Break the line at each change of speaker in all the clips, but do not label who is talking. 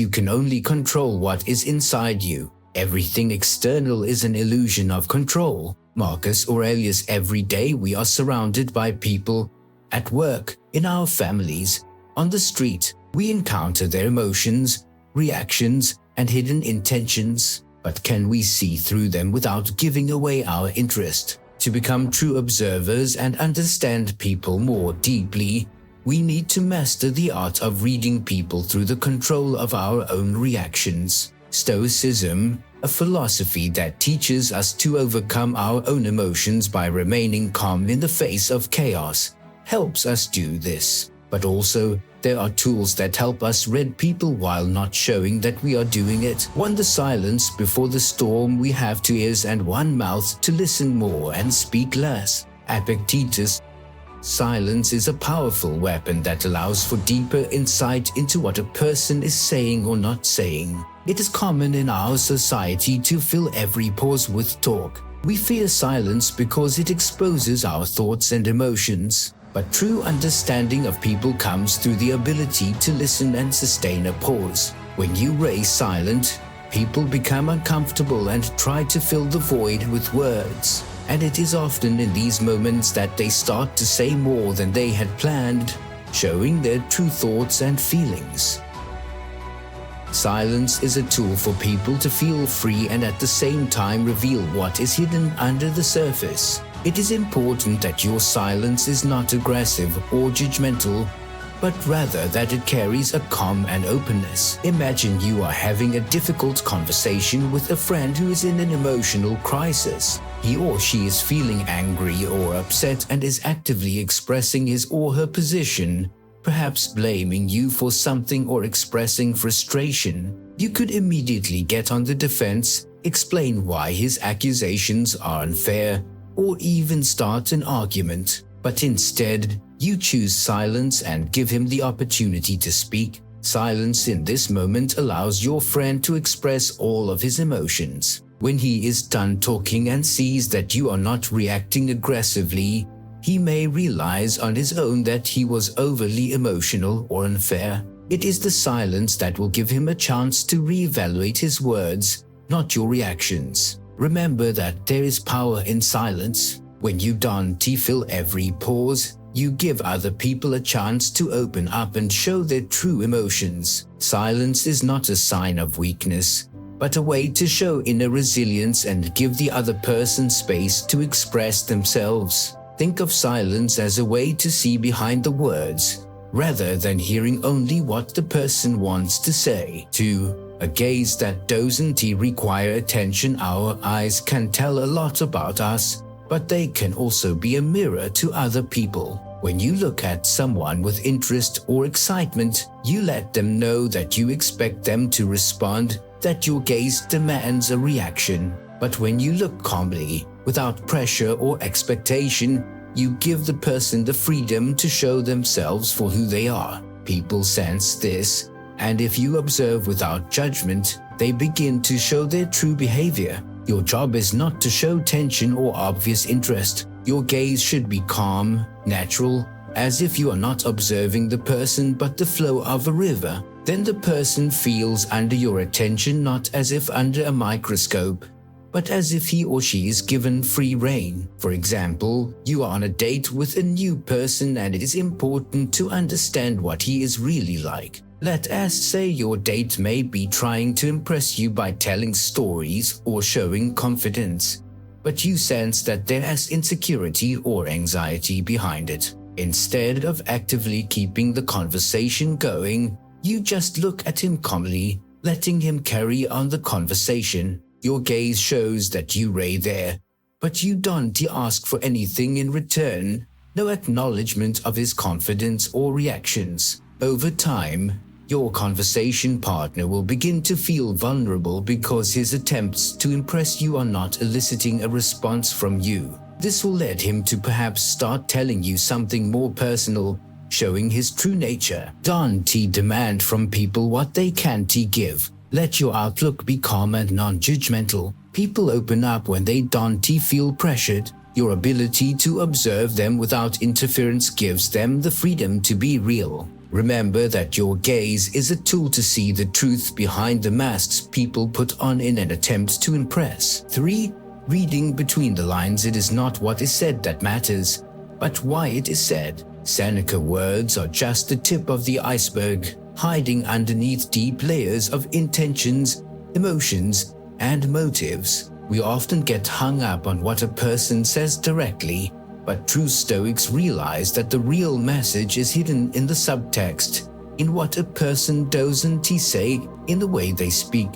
You can only control what is inside you. Everything external is an illusion of control. Marcus Aurelius. Every day we are surrounded by people. At work, in our families, on the street, we encounter their emotions, reactions, and hidden intentions. But can we see through them without giving away our interest? To become true observers and understand people more deeply, we need to master the art of reading people through the control of our own reactions. Stoicism, a philosophy that teaches us to overcome our own emotions by remaining calm in the face of chaos, helps us do this. But also, there are tools that help us read people while not showing that we are doing it. 1. The silence before the storm. We have 2 ears and 1 mouth to listen more and speak less. Epictetus. Silence is a powerful weapon that allows for deeper insight into what a person is saying or not saying. It is common in our society to fill every pause with talk. We fear silence because it exposes our thoughts and emotions. But true understanding of people comes through the ability to listen and sustain a pause. When you stay silent, people become uncomfortable and try to fill the void with words. And it is often in these moments that they start to say more than they had planned, showing their true thoughts and feelings. Silence is a tool for people to feel free and at the same time reveal what is hidden under the surface. It is important that your silence is not aggressive or judgmental, but rather that it carries a calm and openness. Imagine you are having a difficult conversation with a friend who is in an emotional crisis. He or she is feeling angry or upset and is actively expressing his or her position, perhaps blaming you for something or expressing frustration. You could immediately get on the defense, explain why his accusations are unfair, or even start an argument. But instead, you choose silence and give him the opportunity to speak. Silence in this moment allows your friend to express all of his emotions. When he is done talking and sees that you are not reacting aggressively, he may realize on his own that he was overly emotional or unfair. It is the silence that will give him a chance to reevaluate his words, not your reactions. Remember that there is power in silence. When you don't fill every pause, you give other people a chance to open up and show their true emotions. Silence is not a sign of weakness, but a way to show inner resilience and give the other person space to express themselves. Think of silence as a way to see behind the words, rather than hearing only what the person wants to say. 2. A gaze that doesn't require attention. Our eyes can tell a lot about us, but they can also be a mirror to other people. When you look at someone with interest or excitement, you let them know that you expect them to respond, that your gaze demands a reaction. But when you look calmly, without pressure or expectation, you give the person the freedom to show themselves for who they are. People sense this, and if you observe without judgment, they begin to show their true behavior. Your job is not to show tension or obvious interest. Your gaze should be calm, natural, as if you are not observing the person but the flow of a river. Then the person feels under your attention, not as if under a microscope, but as if he or she is given free rein. For example, you are on a date with a new person and it is important to understand what he is really like. Let us say your date may be trying to impress you by telling stories or showing confidence, but you sense that there is insecurity or anxiety behind it. Instead of actively keeping the conversation going, you just look at him calmly, letting him carry on the conversation. Your gaze shows that you are there, but you don't ask for anything in return, no acknowledgement of his confidence or reactions. Over time, your conversation partner will begin to feel vulnerable because his attempts to impress you are not eliciting a response from you. This will lead him to perhaps start telling you something more personal, showing his true nature. Don't demand from people what they can't give. Let your outlook be calm and non-judgmental. People open up when they don't feel pressured. Your ability to observe them without interference gives them the freedom to be real. Remember that your gaze is a tool to see the truth behind the masks people put on in an attempt to impress. 3. Reading between the lines. It is not what is said that matters, but why it is said. Seneca words are just the tip of the iceberg, hiding underneath deep layers of intentions, emotions, and motives. We often get hung up on what a person says directly, but true Stoics realize that the real message is hidden in the subtext, in what a person doesn't say, in the way they speak,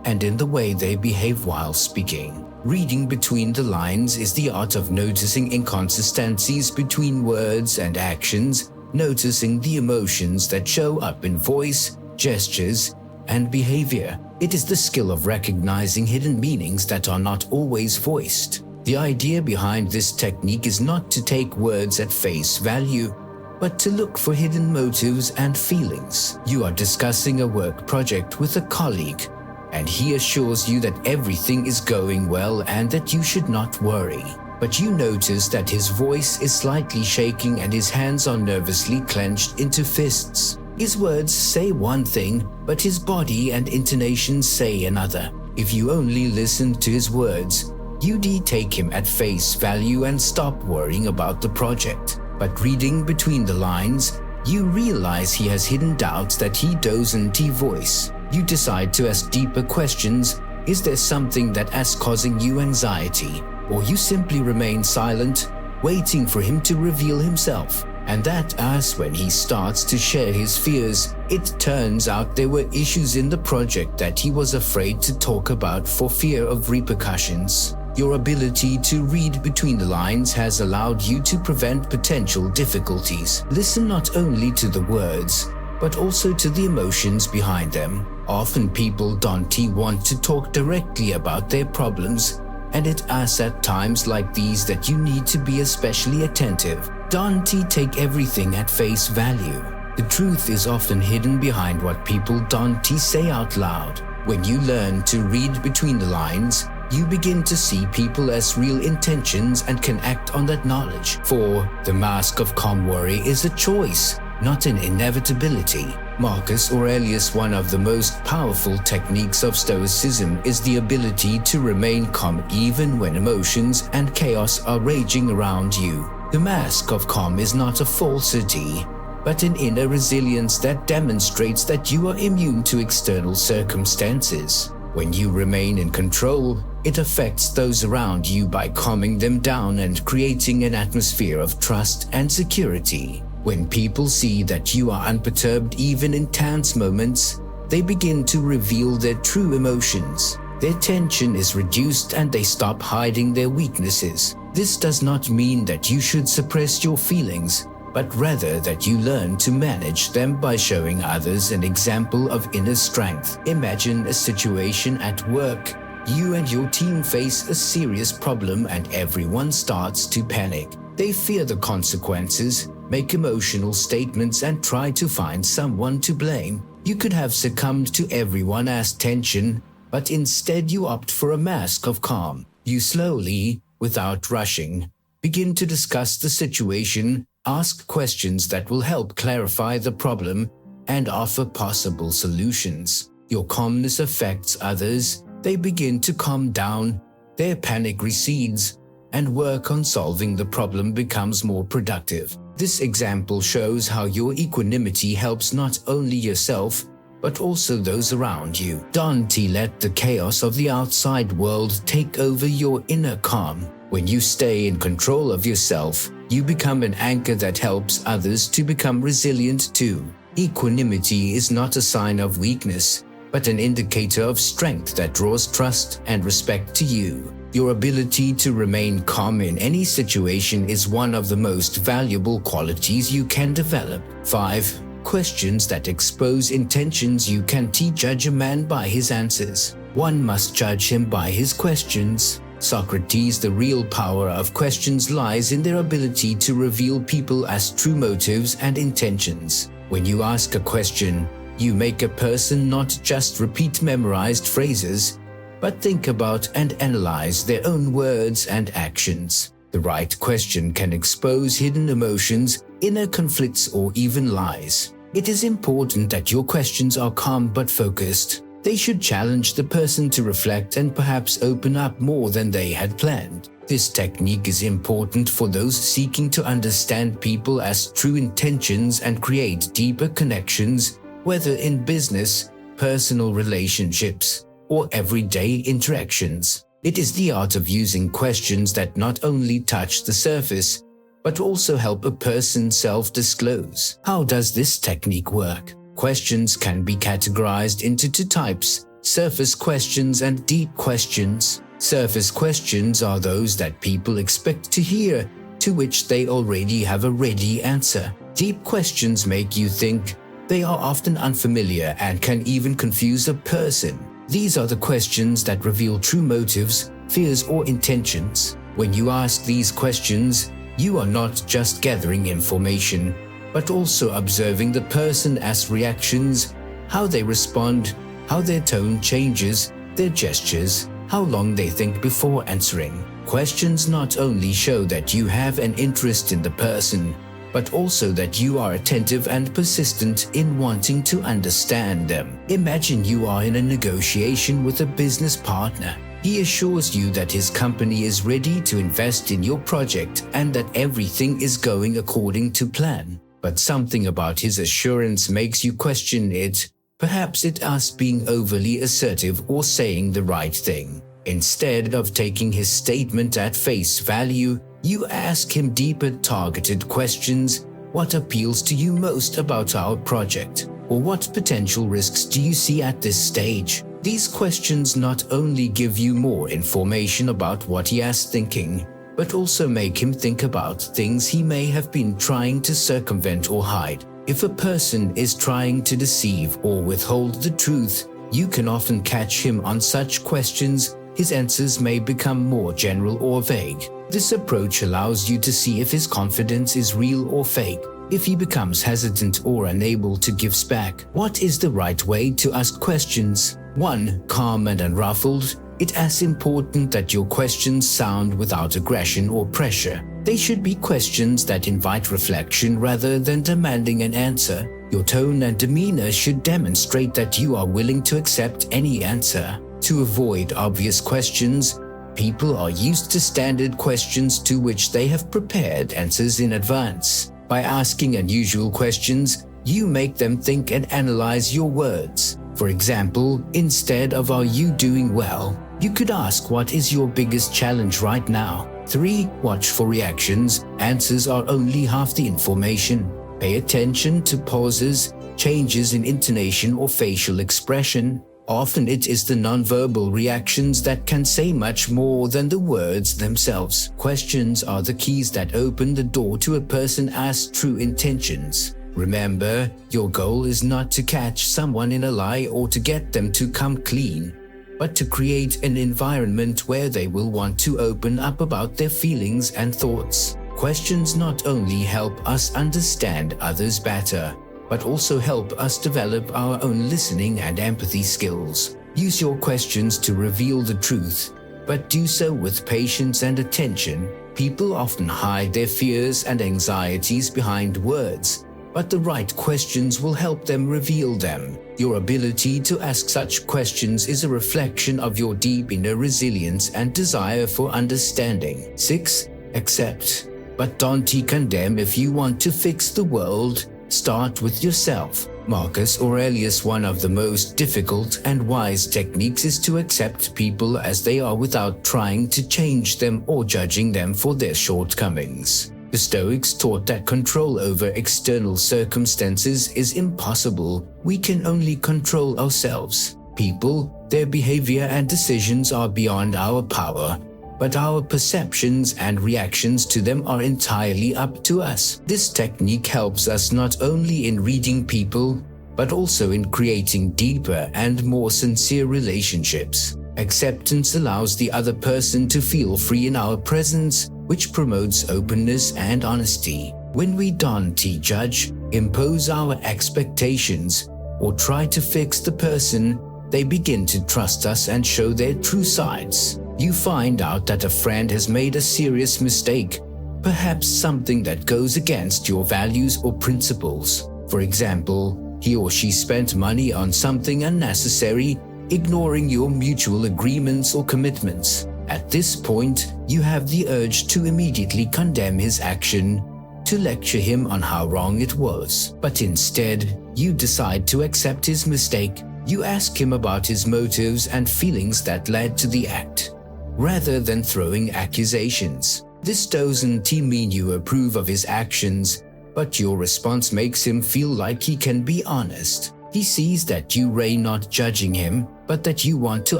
and in the way they behave while speaking. Reading between the lines is the art of noticing inconsistencies between words and actions, noticing the emotions that show up in voice, gestures, and behavior. It is the skill of recognizing hidden meanings that are not always voiced. The idea behind this technique is not to take words at face value, but to look for hidden motives and feelings. You are discussing a work project with a colleague, and he assures you that everything is going well and that you should not worry. But you notice that his voice is slightly shaking and his hands are nervously clenched into fists. His words say one thing, but his body and intonations say another. If you only listened to his words, you'd take him at face value and stop worrying about the project. But reading between the lines, you realize he has hidden doubts that he doesn't voice. You decide to ask deeper questions. Is there something that is causing you anxiety? Or you simply remain silent, waiting for him to reveal himself. And that's when he starts to share his fears. It turns out there were issues in the project that he was afraid to talk about for fear of repercussions. Your ability to read between the lines has allowed you to prevent potential difficulties. Listen not only to the words, but also to the emotions behind them. Often people don't want to talk directly about their problems, and it is at times like these that you need to be especially attentive. Don't take everything at face value. The truth is often hidden behind what people don't say out loud. When you learn to read between the lines, you begin to see people as real intentions and can act on that knowledge. For the mask of calm worry is a choice, not an inevitability. Marcus Aurelius, one of the most powerful techniques of Stoicism, is the ability to remain calm even when emotions and chaos are raging around you. The mask of calm is not a falsity, but an inner resilience that demonstrates that you are immune to external circumstances. When you remain in control, it affects those around you by calming them down and creating an atmosphere of trust and security. When people see that you are unperturbed even in tense moments, they begin to reveal their true emotions. Their tension is reduced and they stop hiding their weaknesses. This does not mean that you should suppress your feelings, but rather that you learn to manage them by showing others an example of inner strength. Imagine a situation at work. You and your team face a serious problem and everyone starts to panic. They fear the consequences, make emotional statements, and try to find someone to blame. You could have succumbed to everyone's tension, but instead you opt for a mask of calm. You slowly, without rushing, begin to discuss the situation, ask questions that will help clarify the problem, and offer possible solutions. Your calmness affects others. They begin to calm down, their panic recedes, and work on solving the problem becomes more productive. This example shows how your equanimity helps not only yourself, but also those around you. Don't let the chaos of the outside world take over your inner calm. When you stay in control of yourself, you become an anchor that helps others to become resilient too. Equanimity is not a sign of weakness, but an indicator of strength that draws trust and respect to you. Your ability to remain calm in any situation is one of the most valuable qualities you can develop. 5. Questions that expose intentions. You can't judge a man by his answers. One must judge him by his questions. Socrates, the real power of questions lies in their ability to reveal people as true motives and intentions. When you ask a question, you make a person not just repeat memorized phrases, but think about and analyze their own words and actions. The right question can expose hidden emotions, inner conflicts, or even lies. It is important that your questions are calm but focused. They should challenge the person to reflect and perhaps open up more than they had planned. This technique is important for those seeking to understand people as true intentions and create deeper connections, whether in business, personal relationships, or everyday interactions. It is the art of using questions that not only touch the surface, but also help a person self-disclose. How does this technique work? Questions can be categorized into two types: surface questions and deep questions. Surface questions are those that people expect to hear, to which they already have a ready answer. Deep questions make you think. They are often unfamiliar and can even confuse a person. These are the questions that reveal true motives, fears, or intentions. When you ask these questions, you are not just gathering information, but also observing the person's reactions, how they respond, how their tone changes, their gestures, how long they think before answering. Questions not only show that you have an interest in the person, but also that you are attentive and persistent in wanting to understand them. Imagine you are in a negotiation with a business partner. He assures you that his company is ready to invest in your project and that everything is going according to plan. But something about his assurance makes you question it. Perhaps it is being overly assertive or saying the right thing. Instead of taking his statement at face value, you ask him deeper, targeted questions. What appeals to you most about our project? Or what potential risks do you see at this stage? These questions not only give you more information about what he is thinking, but also make him think about things he may have been trying to circumvent or hide. If a person is trying to deceive or withhold the truth, you can often catch him on such questions. His answers may become more general or vague. This approach allows you to see if his confidence is real or fake. If he becomes hesitant or unable to give back, what is the right way to ask questions? 1. Calm and unruffled. It is important that your questions sound without aggression or pressure. They should be questions that invite reflection rather than demanding an answer. Your tone and demeanor should demonstrate that you are willing to accept any answer. To avoid obvious questions, people are used to standard questions to which they have prepared answers in advance. By asking unusual questions, you make them think and analyze your words. For example, instead of "Are you doing well?" you could ask, "What is your biggest challenge right now?" 3. Watch for reactions. Answers are only half the information. Pay attention to pauses, changes in intonation or facial expression. Often it is the nonverbal reactions that can say much more than the words themselves. Questions are the keys that open the door to a person's true intentions. Remember, your goal is not to catch someone in a lie or to get them to come clean, but to create an environment where they will want to open up about their feelings and thoughts. Questions not only help us understand others better, but also help us develop our own listening and empathy skills. Use your questions to reveal the truth, but do so with patience and attention. People often hide their fears and anxieties behind words, but the right questions will help them reveal them. Your ability to ask such questions is a reflection of your deep inner resilience and desire for understanding. 6. Accept, but don't condemn. If you want to fix the world, start with yourself. Marcus Aurelius, one of the most difficult and wise techniques is to accept people as they are without trying to change them or judging them for their shortcomings. The Stoics taught that control over external circumstances is impossible. We can only control ourselves. People, their behavior and decisions are beyond our power, but our perceptions and reactions to them are entirely up to us. This technique helps us not only in reading people, but also in creating deeper and more sincere relationships. Acceptance allows the other person to feel free in our presence, which promotes openness and honesty. When we don't judge, impose our expectations, or try to fix the person, they begin to trust us and show their true sides. You find out that a friend has made a serious mistake, perhaps something that goes against your values or principles. For example, he or she spent money on something unnecessary, ignoring your mutual agreements or commitments. At this point, you have the urge to immediately condemn his action, to lecture him on how wrong it was. But instead, you decide to accept his mistake. You ask him about his motives and feelings that led to the act, rather than throwing accusations. This doesn't mean you approve of his actions, but your response makes him feel like he can be honest. He sees that you are not judging him, but that you want to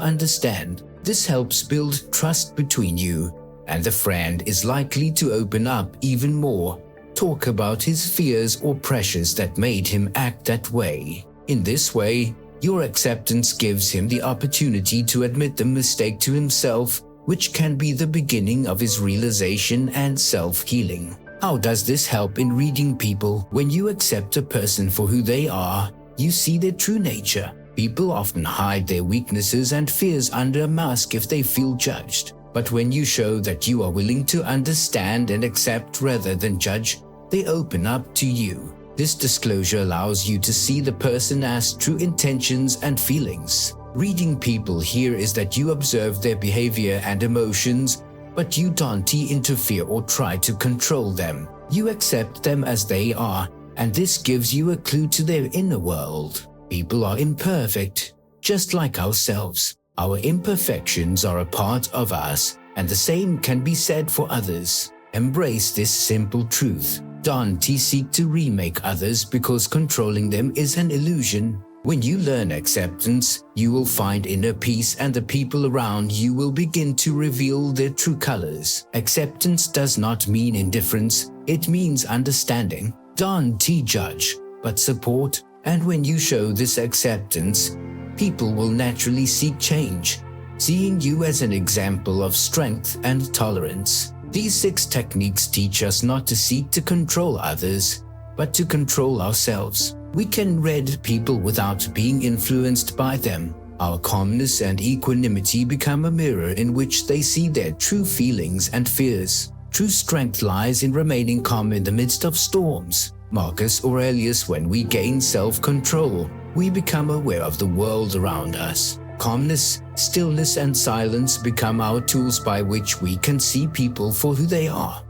understand. This helps build trust between you, and the friend is likely to open up even more, talk about his fears or pressures that made him act that way. In this way, your acceptance gives him the opportunity to admit the mistake to himself, which can be the beginning of his realization and self-healing. How does this help in reading people? When you accept a person for who they are, you see their true nature. People often hide their weaknesses and fears under a mask if they feel judged. But when you show that you are willing to understand and accept rather than judge, they open up to you. This disclosure allows you to see the person as true intentions and feelings. Reading people here is that you observe their behavior and emotions, but you don't interfere or try to control them. You accept them as they are, and this gives you a clue to their inner world. People are imperfect, just like ourselves. Our imperfections are a part of us, and the same can be said for others. Embrace this simple truth. Don't seek to remake others because controlling them is an illusion. When you learn acceptance, you will find inner peace and the people around you will begin to reveal their true colors. Acceptance does not mean indifference, it means understanding. Don't judge, but support. And when you show this acceptance, people will naturally seek change, seeing you as an example of strength and tolerance. These 6 techniques teach us not to seek to control others, but to control ourselves. We can read people without being influenced by them. Our calmness and equanimity become a mirror in which they see their true feelings and fears. True strength lies in remaining calm in the midst of storms. Marcus Aurelius, when we gain self-control, we become aware of the world around us. Calmness, stillness, and silence become our tools by which we can see people for who they are.